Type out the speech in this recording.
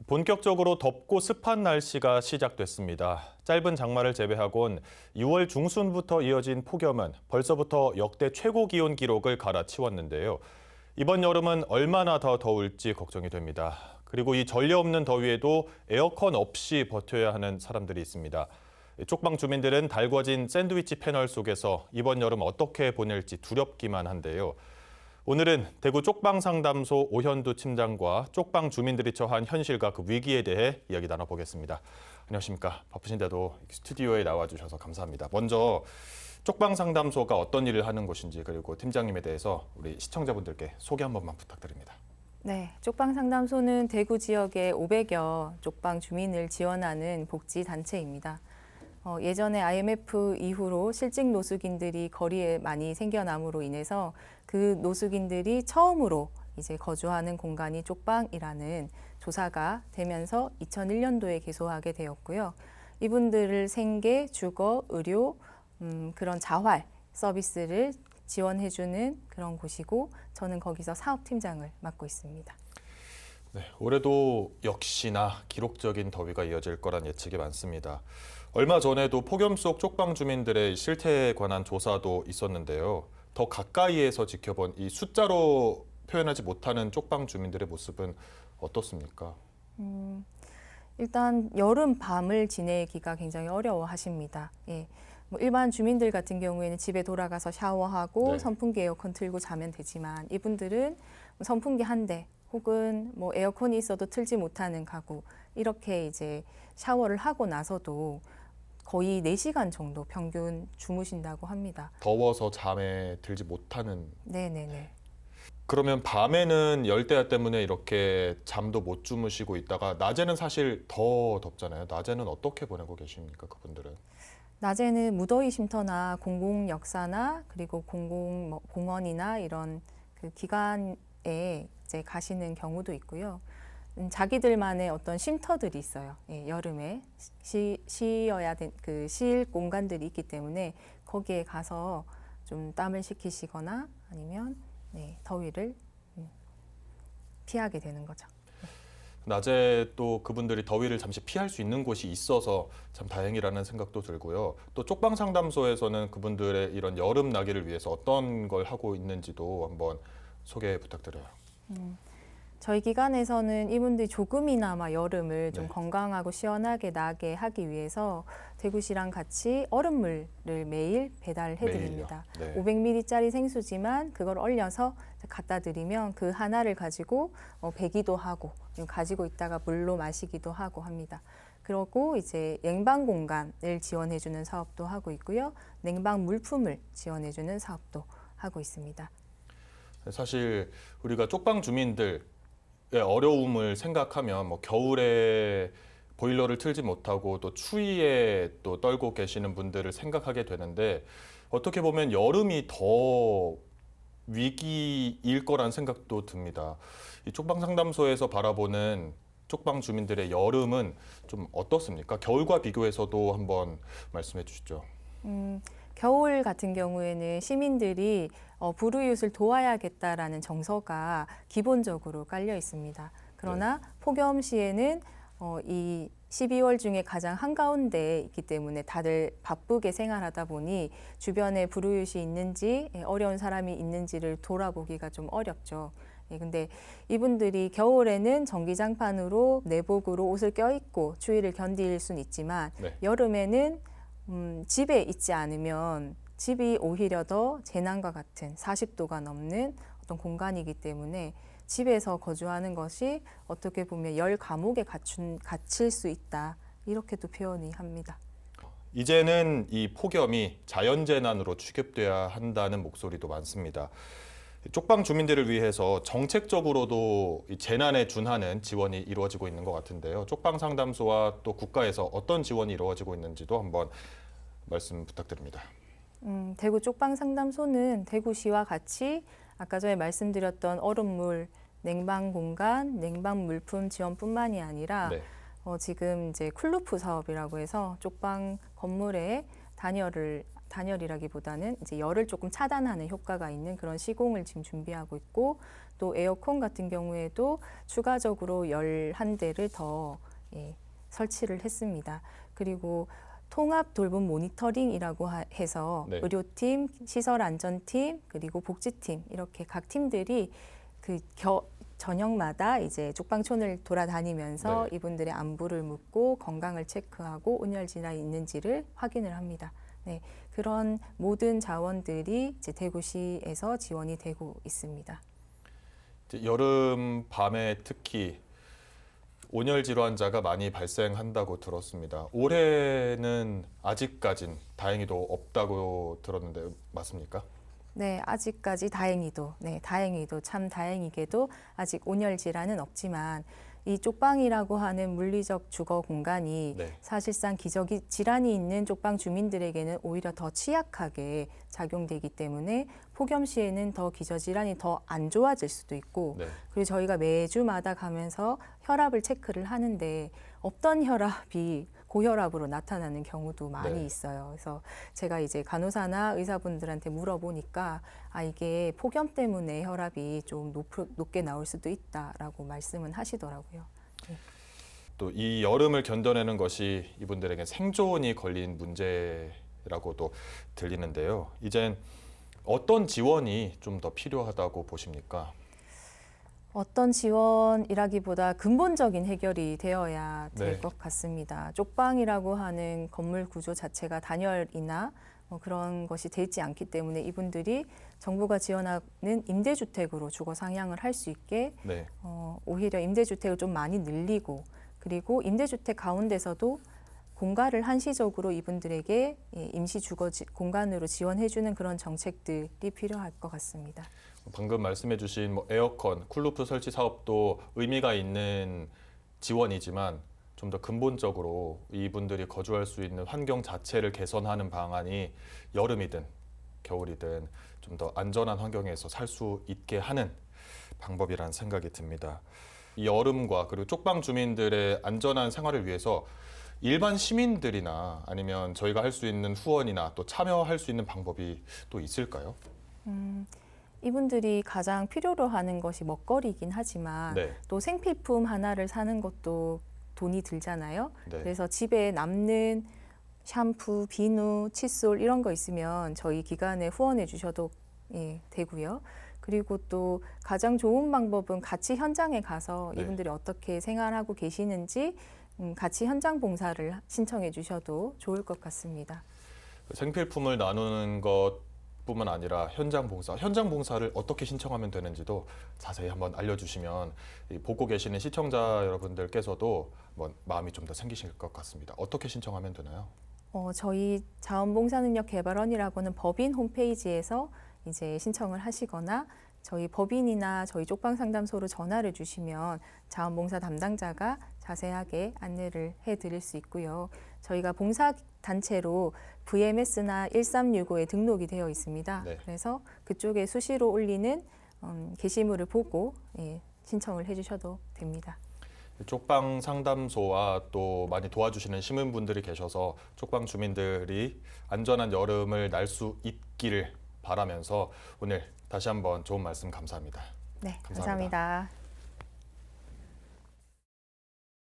본격적으로 덥고 습한 날씨가 시작됐습니다. 짧은 장마를 제외하곤 6월 중순부터 이어진 폭염은 벌써부터 역대 최고 기온 기록을 갈아치웠는데요. 이번 여름은 얼마나 더 더울지 걱정이 됩니다. 그리고 이 전례 없는 더위에도 에어컨 없이 버텨야 하는 사람들이 있습니다. 쪽방 주민들은 달궈진 샌드위치 패널 속에서 이번 여름 어떻게 보낼지 두렵기만 한데요. 오늘은 대구 쪽방상담소 오현두 팀장과 쪽방 주민들이 처한 현실과 그 위기에 대해 이야기 나눠보겠습니다. 안녕하십니까. 바쁘신데도 스튜디오에 나와주셔서 감사합니다. 먼저 쪽방상담소가 어떤 일을 하는 곳인지 그리고 팀장님에 대해서 우리 시청자분들께 소개 한 번만 부탁드립니다. 네, 쪽방상담소는 대구 지역의 500여 쪽방 주민을 지원하는 복지단체입니다. 예전에 IMF 이후로 실직 노숙인들이 거리에 많이 생겨남으로 인해서 그 노숙인들이 처음으로 이제 거주하는 공간이 쪽방이라는 조사가 되면서 2001년도에 개소하게 되었고요. 이분들을 생계, 주거, 의료, 그런 자활 서비스를 지원해주는 그런 곳이고 저는 거기서 사업팀장을 맡고 있습니다. 네, 올해도 역시나 기록적인 더위가 이어질 거란 예측이 많습니다. 얼마 전에도 폭염 속 쪽방 주민들의 실태에 관한 조사도 있었는데요. 더 가까이에서 지켜본 이 숫자로 표현하지 못하는 쪽방 주민들의 모습은 어떻습니까? 일단 여름 밤을 지내기가 굉장히 어려워하십니다. 예. 뭐 일반 주민들 같은 경우에는 집에 돌아가서 샤워하고 네. 선풍기 에어컨 틀고 자면 되지만 이분들은 선풍기 한 대 혹은 뭐 에어컨이 있어도 틀지 못하는 가구 이렇게 이제 샤워를 하고 나서도 거의 4시간 정도 평균 주무신다고 합니다. 더워서 잠에 들지 못하는. 네네네. 그러면 밤에는 열대야 때문에 이렇게 잠도 못 주무시고 있다가 낮에는 사실 더 덥잖아요. 낮에는 어떻게 보내고 계십니까, 그분들은? 낮에는 무더위 쉼터나 공공역사나 그리고 공원이나 이런 그 기관에 이제 가시는 경우도 있고요. 자기들만의 어떤 쉼터들이 있어요. 예, 여름에 쉬어야 된 쉴 공간들이 있기 때문에 거기에 가서 좀 땀을 식히시거나 아니면 네, 더위를 피하게 되는 거죠. 낮에 또 그분들이 더위를 잠시 피할 수 있는 곳이 있어서 참 다행이라는 생각도 들고요. 또 쪽방 상담소에서는 그분들의 이런 여름 나기를 위해서 어떤 걸 하고 있는지도 한번 소개 부탁드려요. 저희 기관에서는 이분들이 조금이나마 여름을 좀 네. 건강하고 시원하게 나게 하기 위해서 대구시랑 같이 얼음물을 매일 배달해 드립니다. 네. 500ml짜리 생수지만 그걸 얼려서 갖다 드리면 그 하나를 가지고 배기도 하고 가지고 있다가 물로 마시기도 하고 합니다. 그리고 이제 냉방 공간을 지원해 주는 사업도 하고 있고요. 냉방 물품을 지원해 주는 사업도 하고 있습니다. 사실 우리가 쪽방 주민들의 어려움을 생각하면 뭐 겨울에 보일러를 틀지 못하고 또 추위에 또 떨고 계시는 분들을 생각하게 되는데 어떻게 보면 여름이 더 위기일 거란 생각도 듭니다. 이 쪽방 상담소에서 바라보는 쪽방 주민들의 여름은 좀 어떻습니까? 겨울과 비교해서도 한번 말씀해 주시죠. 겨울 같은 경우에는 시민들이 불우이웃을 도와야겠다라는 정서가 기본적으로 깔려 있습니다. 그러나 폭염 시에는 이 12월 중에 가장 한가운데에 있기 때문에 다들 바쁘게 생활하다 보니 주변에 불우이웃이 있는지 어려운 사람이 있는지를 돌아보기가 좀 어렵죠. 근데 이분들이 겨울에는 전기장판으로 내복으로 옷을 껴입고 추위를 견딜 수는 있지만 네. 여름에는 집에 있지 않으면 집이 오히려 더 재난과 같은 40도가 넘는 어떤 공간이기 때문에 집에서 거주하는 것이 어떻게 보면 열 감옥에 갇힐 수 있다. 이렇게도 표현이 합니다. 이제는 이 폭염이 자연재난으로 취급돼야 한다는 목소리도 많습니다. 쪽방 주민들을 위해서 정책적으로도 이 재난에 준하는 지원이 이루어지고 있는 것 같은데요. 쪽방 상담소와 또 국가에서 어떤 지원이 이루어지고 있는지도 한번 말씀 부탁드립니다. 대구 쪽방 상담소는 대구시와 같이 아까 전에 말씀드렸던 얼음물, 냉방 공간, 냉방 물품 지원뿐만이 아니라 네. 지금 이제 쿨루프 사업이라고 해서 쪽방 건물에 단열을 단열이라기보다는 이제 열을 조금 차단하는 효과가 있는 그런 시공을 지금 준비하고 있고, 또 에어컨 같은 경우에도 추가적으로 11대를 더 설치를 했습니다. 그리고 통합 돌봄 모니터링이라고 해서 네. 의료팀, 시설안전팀, 그리고 복지팀 이렇게 각 팀들이 그 저녁마다 이제 쪽방촌을 돌아다니면서 네. 이분들의 안부를 묻고 건강을 체크하고 온열 질환이 있는지를 확인을 합니다. 네, 그런 모든 자원들이 이제 대구시에서 지원이 되고 있습니다. 이제 여름 밤에 특히 온열 질환자가 많이 발생한다고 들었습니다. 올해는 아직까진 다행히도 없다고 들었는데 맞습니까? 네, 아직까지 다행히도 참 다행이게도 아직 온열 질환은 없지만 이 쪽방이라고 하는 물리적 주거 공간이 네. 사실상 기저귀 질환이 있는 쪽방 주민들에게는 오히려 더 취약하게 작용되기 때문에 폭염 시에는 더 기저 질환이 더 안 좋아질 수도 있고, 네. 그리고 저희가 매주마다 가면서 혈압을 체크를 하는데 없던 혈압이 고혈압으로 나타나는 경우도 많이 네. 있어요. 그래서 제가 이제 간호사나 의사분들한테 물어보니까 이게 폭염 때문에 혈압이 좀 높게 나올 수도 있다라고 말씀은 하시더라고요. 또 이 여름을 견뎌내는 것이 이분들에게 생존이 걸린 문제라고도 들리는데요. 이젠 어떤 지원이 좀 더 필요하다고 보십니까? 어떤 지원이라기보다 근본적인 해결이 되어야 될 네. 것 같습니다. 쪽방이라고 하는 건물 구조 자체가 단열이나 그런 것이 되지 않기 때문에 이분들이 정부가 지원하는 임대주택으로 주거 상향을 할 수 있게 네. 오히려 임대주택을 좀 많이 늘리고, 그리고 임대주택 가운데서도 공가를 한시적으로 이분들에게 임시 주거 공간으로 지원해주는 그런 정책들이 필요할 것 같습니다. 방금 말씀해주신 에어컨, 쿨루프 설치 사업도 의미가 있는 지원이지만 좀 더 근본적으로 이분들이 거주할 수 있는 환경 자체를 개선하는 방안이 여름이든 겨울이든 좀 더 안전한 환경에서 살 수 있게 하는 방법이라는 생각이 듭니다. 이 여름과 그리고 쪽방 주민들의 안전한 생활을 위해서 일반 시민들이나 아니면 저희가 할 수 있는 후원이나 또 참여할 수 있는 방법이 또 있을까요? 이분들이 가장 필요로 하는 것이 먹거리이긴 하지만 네. 또 생필품 하나를 사는 것도 돈이 들잖아요. 네. 그래서 집에 남는 샴푸, 비누, 칫솔 이런 거 있으면 저희 기관에 후원해 주셔도 되고요. 그리고 또 가장 좋은 방법은 같이 현장에 가서 네. 이분들이 어떻게 생활하고 계시는지 같이 현장 봉사를 신청해 주셔도 좋을 것 같습니다. 생필품을 나누는 것뿐만 아니라 현장 봉사를 어떻게 신청하면 되는지도 자세히 한번 알려주시면 보고 계시는 시청자 여러분들께서도 마음이 좀 더 생기실 것 같습니다. 어떻게 신청하면 되나요? 저희 자원봉사능력개발원이라고는 법인 홈페이지에서 이제 신청을 하시거나 저희 법인이나 저희 쪽방상담소로 전화를 주시면 자원봉사 담당자가 자세하게 안내를 해드릴 수 있고요. 저희가 봉사단체로 VMS나 1365에 등록이 되어 있습니다. 네. 그래서 그쪽에 수시로 올리는 게시물을 보고 신청을 해주셔도 됩니다. 쪽방 상담소와 또 많이 도와주시는 시민분들이 계셔서 쪽방 주민들이 안전한 여름을 날 수 있기를 바라면서 오늘 다시 한번 좋은 말씀 감사합니다. 네, 감사합니다. 감사합니다.